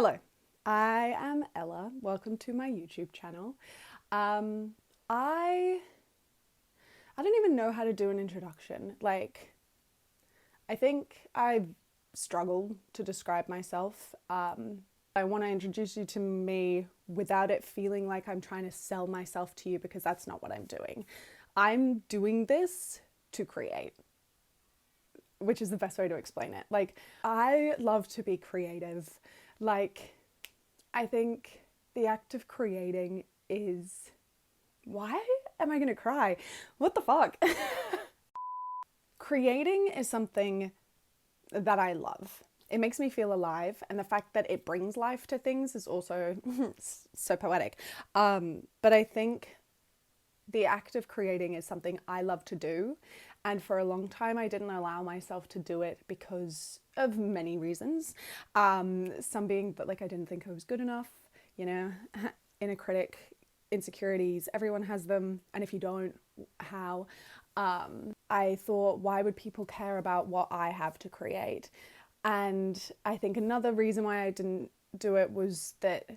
Hello, I am Ella. Welcome to my YouTube channel. I don't even know how to do an introduction. I think I've struggled to describe myself. I want to introduce you to me without it feeling like I'm trying to sell myself to you, because that's not what I'm doing. I'm doing this to create, which is the best way to explain it. I love to be creative. I think the act of creating is... Why am I gonna cry? What the fuck? Creating is something that I love. It makes me feel alive, and the fact that it brings life to things is also so poetic. But I think the act of creating is something I love to do, and for a long time I didn't allow myself to do it because of many reasons. Some being that I didn't think I was good enough, inner critic, insecurities, everyone has them, and if you don't, how? I thought, why would people care about what I have to create? And I think another reason why I didn't do it was that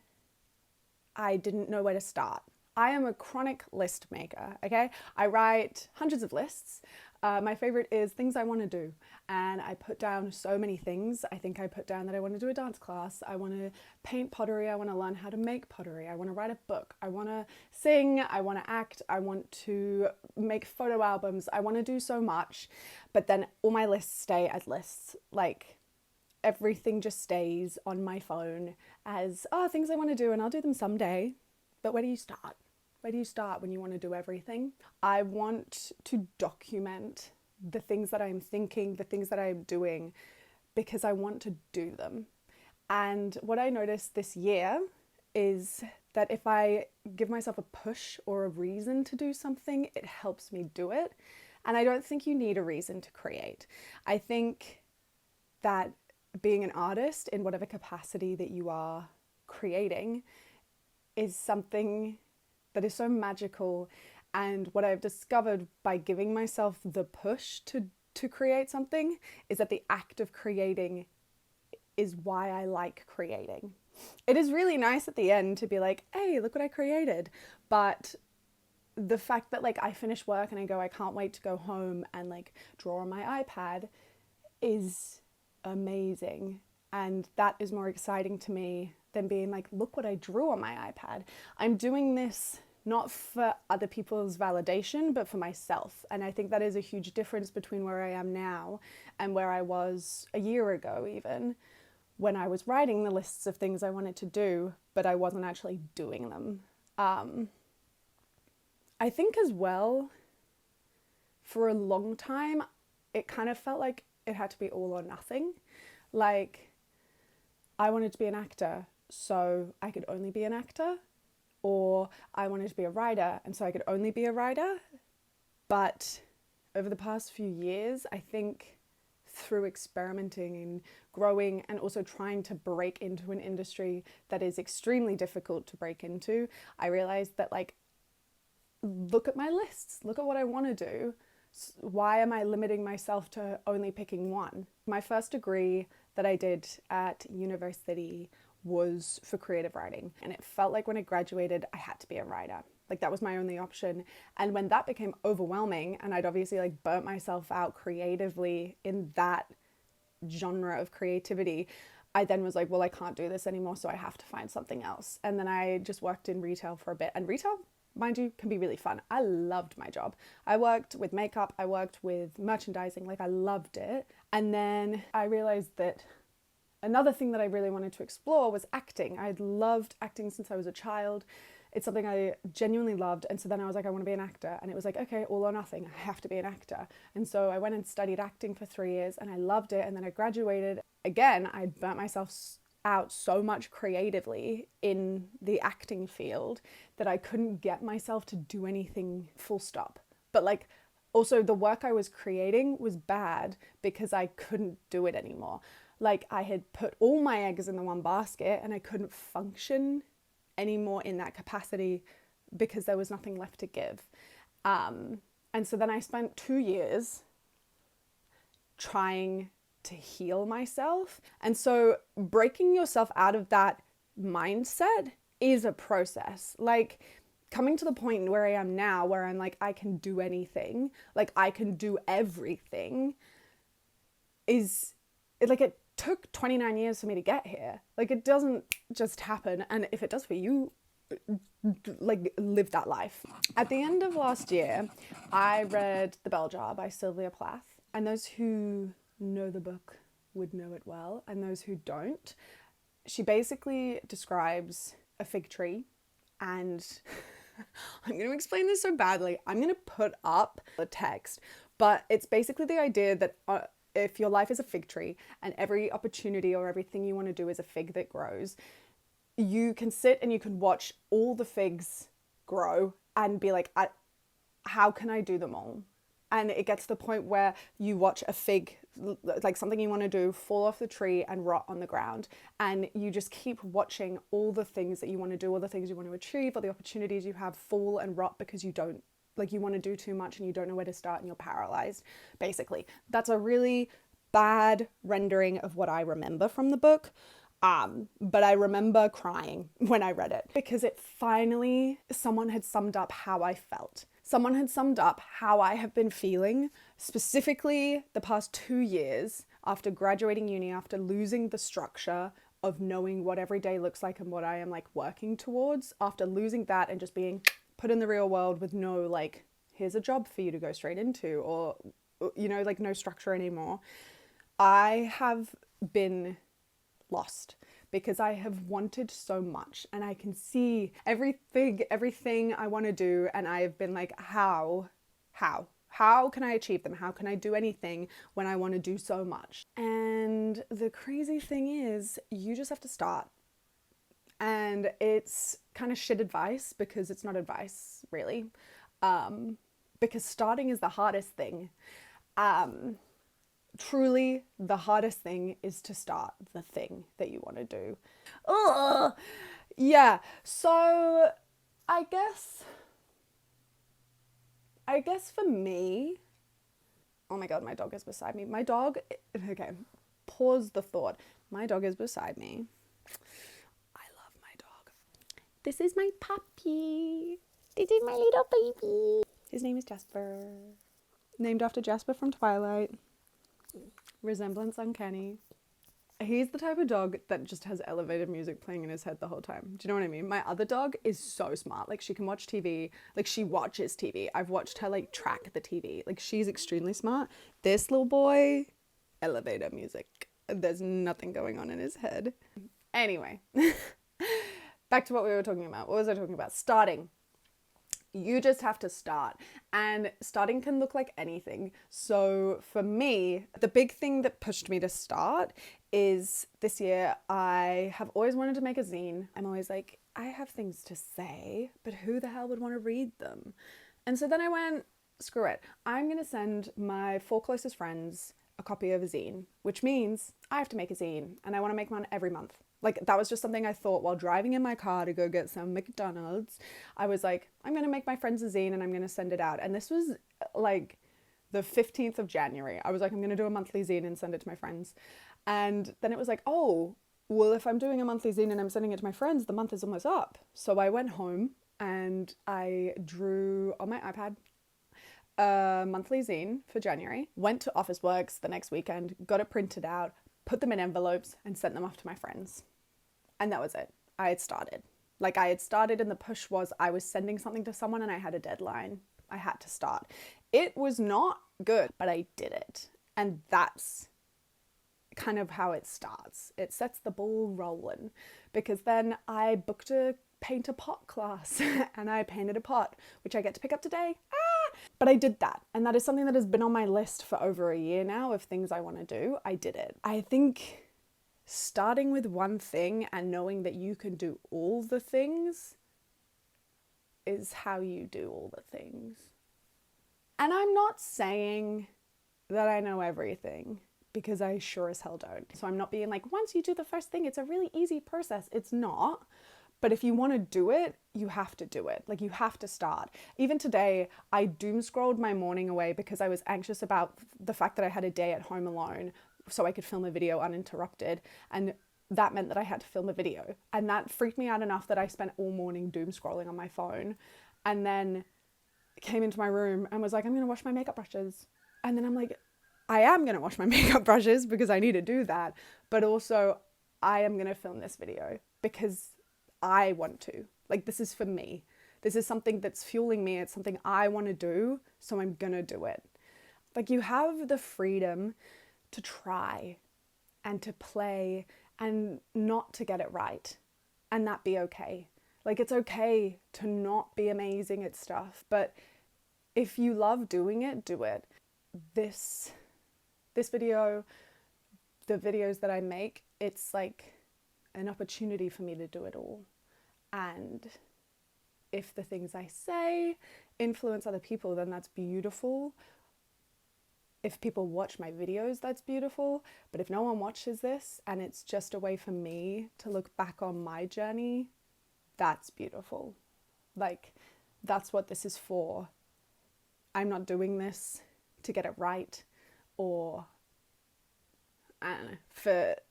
I didn't know where to start. I am a chronic list maker, okay? I write hundreds of lists. My favorite is things I want to do. And I put down so many things. I think I put down that I want to do a dance class. I want to paint pottery. I want to learn how to make pottery. I want to write a book. I want to sing. I want to act. I want to make photo albums. I want to do so much. But then all my lists stay as lists. Everything just stays on my phone as, things I want to do, and I'll do them someday. But where do you start? Where do you start when you want to do everything? I want to document the things that I'm thinking, the things that I'm doing, because I want to do them. And what I noticed this year is that if I give myself a push or a reason to do something, it helps me do it. And I don't think you need a reason to create. I think that being an artist in whatever capacity that you are creating is something that is so magical. And what I've discovered by giving myself the push to create something is that the act of creating is why I like creating. It is really nice at the end to be like, hey, look what I created. But the fact that I finish work and I go, I can't wait to go home and draw on my iPad is amazing. And that is more exciting to me than being look what I drew on my iPad. I'm doing this not for other people's validation, but for myself. And I think that is a huge difference between where I am now and where I was a year ago, even, when I was writing the lists of things I wanted to do, but I wasn't actually doing them. I think as well, for a long time, it kind of felt like it had to be all or nothing. I wanted to be an actor, so I could only be an actor, or I wanted to be a writer, and so I could only be a writer. But over the past few years, I think through experimenting and growing and also trying to break into an industry that is extremely difficult to break into, I realized that look at my lists, look at what I want to do. Why am I limiting myself to only picking one? My first degree that I did at university was for creative writing, and it felt like when I graduated I had to be a writer. That was my only option. And when that became overwhelming, and I'd obviously burnt myself out creatively in that genre of creativity, I then was well, I can't do this anymore, so I have to find something else. And then I just worked in retail for a bit, and retail, mind you, can be really fun. I loved my job. I worked with makeup, I worked with merchandising, I loved it. And then I realized that another thing that I really wanted to explore was acting. I'd loved acting since I was a child. It's something I genuinely loved. And so then I was I want to be an actor. And it was okay, all or nothing. I have to be an actor. And so I went and studied acting for 3 years, and I loved it. And then I graduated. Again, I'd burnt myself out so much creatively in the acting field that I couldn't get myself to do anything full stop. But also the work I was creating was bad because I couldn't do it anymore. I had put all my eggs in the one basket, and I couldn't function anymore in that capacity because there was nothing left to give. And so then I spent 2 years trying to heal myself. And so breaking yourself out of that mindset is a process. Like coming to the point where I am now, where I'm like, I can do anything, like I can do everything, is like, it took 29 years for me to get here. Like it doesn't just happen. And if it does for you, like live that life. At the end of last year, I read The Bell Jar by Sylvia Plath. And those who know the book would know it well. And those who don't, she basically describes a fig tree. And I'm going to explain this so badly. I'm going to put up the text. But it's basically the idea that if your life is a fig tree and every opportunity or everything you want to do is a fig that grows, you can sit and you can watch all the figs grow and be like, how can I do them all? And it gets to the point where you watch a fig, like something you want to do, fall off the tree and rot on the ground. And you just keep watching all the things that you want to do, all the things you want to achieve, all the opportunities you have fall and rot because you don't, like you want to do too much and you don't know where to start and you're paralyzed, basically. That's a really bad rendering of what I remember from the book. But I remember crying when I read it because it finally, someone had summed up how I felt. Someone had summed up how I have been feeling, specifically the past 2 years after graduating uni, after losing the structure of knowing what every day looks like and what I am like working towards, after losing that and just being put in the real world with no like, here's a job for you to go straight into, or, you know, like no structure anymore. I have been lost because I have wanted so much and I can see everything I want to do, and I have been like, how can I achieve them? How can I do anything when I want to do so much? And the crazy thing is, you just have to start. And it's kind of shit advice because it's not advice really, because starting is the hardest thing. Truly, the hardest thing is to start the thing that you want to do. Ugh. Yeah, so I guess for me, oh my God, my dog is beside me. My dog, okay, pause the thought. My dog is beside me. I love my dog. This is my puppy. This is my little baby. His name is Jasper. Named after Jasper from Twilight. Resemblance uncanny. He's the type of dog that just has elevated music playing in his head the whole time. Do you know what I mean? My other dog is so smart. Like she can watch TV. Like she watches TV. I've watched her like track the TV. Like she's extremely smart. This little boy, elevator music. There's nothing going on in his head. Anyway, back to what we were talking about. What was I talking about? Starting. You just have to start, and starting can look like anything. So for me, the big thing that pushed me to start is this year, I have always wanted to make a zine. I'm always like, I have things to say, but who the hell would want to read them? And so then I went, screw it. I'm going to send my 4 closest friends a copy of a zine, which means I have to make a zine, and I want to make one every month. Like that was just something I thought while driving in my car to go get some McDonald's. I was like, I'm going to make my friends a zine and I'm going to send it out. And this was like the 15th of January. I was like, I'm going to do a monthly zine and send it to my friends. And then it was like, oh, well, if I'm doing a monthly zine and I'm sending it to my friends, the month is almost up. So I went home and I drew on my iPad a monthly zine for January, went to Officeworks the next weekend, got it printed out, put them in envelopes and sent them off to my friends. And that was it. I had started. And the push was I was sending something to someone and I had a deadline. I had to start. It was not good, but I did it. And that's kind of how it starts. It sets the ball rolling, because then I booked a paint a pot class and I painted a pot, which I get to pick up today. But I did that. And that is something that has been on my list for over a year now of things I want to do. I did it. I think starting with one thing and knowing that you can do all the things is how you do all the things. And I'm not saying that I know everything, because I sure as hell don't. So I'm not being like, once you do the first thing, it's a really easy process. It's not. But if you want to do it, you have to do it. Like you have to start. Even today, I doom scrolled my morning away because I was anxious about the fact that I had a day at home alone so I could film a video uninterrupted. And that meant that I had to film a video. And that freaked me out enough that I spent all morning doom scrolling on my phone. And then came into my room and was like, I'm going to wash my makeup brushes. And then I'm like, I am going to wash my makeup brushes because I need to do that. But also, I am going to film this video because I want to. Like, this is for me. This is something that's fueling me. It's something I want to do, so I'm going to do it. Like, you have the freedom to try and to play and not to get it right, and that be okay. Like, it's okay to not be amazing at stuff, but if you love doing it, do it. This video, the videos that I make, it's like an opportunity for me to do it all. And if the things I say influence other people, then that's beautiful. If people watch my videos, that's beautiful. But if no one watches this and it's just a way for me to look back on my journey, that's beautiful. Like, that's what this is for. I'm not doing this to get it right or I don't know,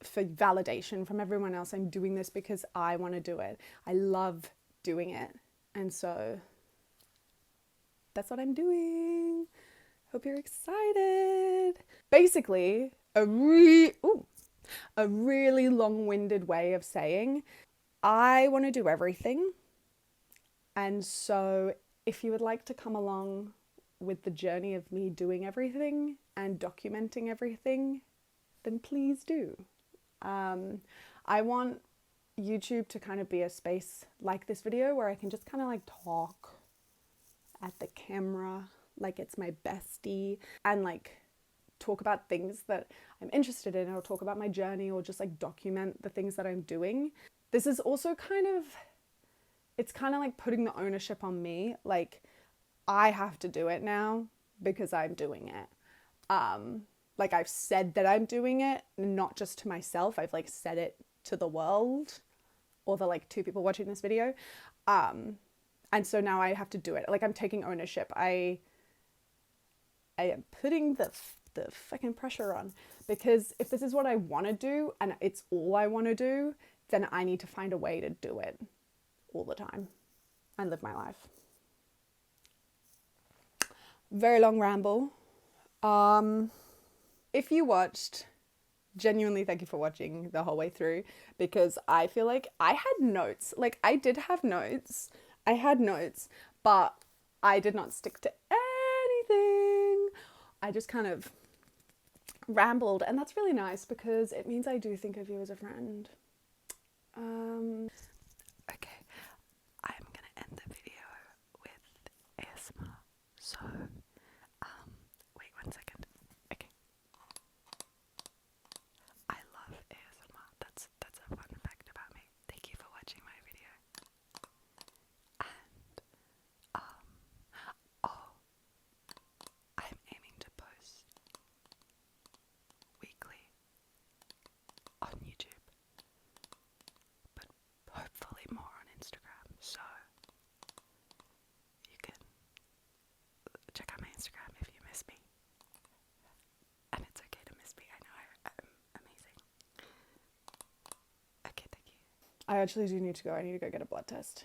for validation from everyone else. I'm doing this because I want to do it. I love doing it. And so that's what I'm doing. Hope you're excited. Basically, a really long-winded way of saying I want to do everything. And so if you would like to come along with the journey of me doing everything and documenting everything, then please do. I want YouTube to kind of be a space like this video where I can just kind of like talk at the camera like it's my bestie and like talk about things that I'm interested in, or talk about my journey, or just like document the things that I'm doing. This is also it's kind of like putting the ownership on me. Like, I have to do it now because I'm doing it. Like, I've said that I'm doing it, not just to myself. I've like said it to the world, or the like 2 people watching this video. And so now I have to do it. Like, I'm taking ownership. I am putting the fucking pressure on, because if this is what I want to do and it's all I want to do, then I need to find a way to do it all the time and live my life. Very long ramble. If you watched, genuinely thank you for watching the whole way through, because I feel like I had notes. Like, I did have notes. I had notes, but I did not stick to anything. I just kind of rambled, and that's really nice because it means I do think of you as a friend. Okay, I'm gonna end the video with ASMR. So, wait 1 second. Okay. I love ASMR. That's a fun fact about me. Thank you for watching my video. And I'm aiming to post weekly on YouTube, but hopefully more on Instagram. So you can check out my Instagram if you miss me. And it's okay to miss me. I know I'm amazing. Okay, thank you. I actually do need to go. I need to go get a blood test.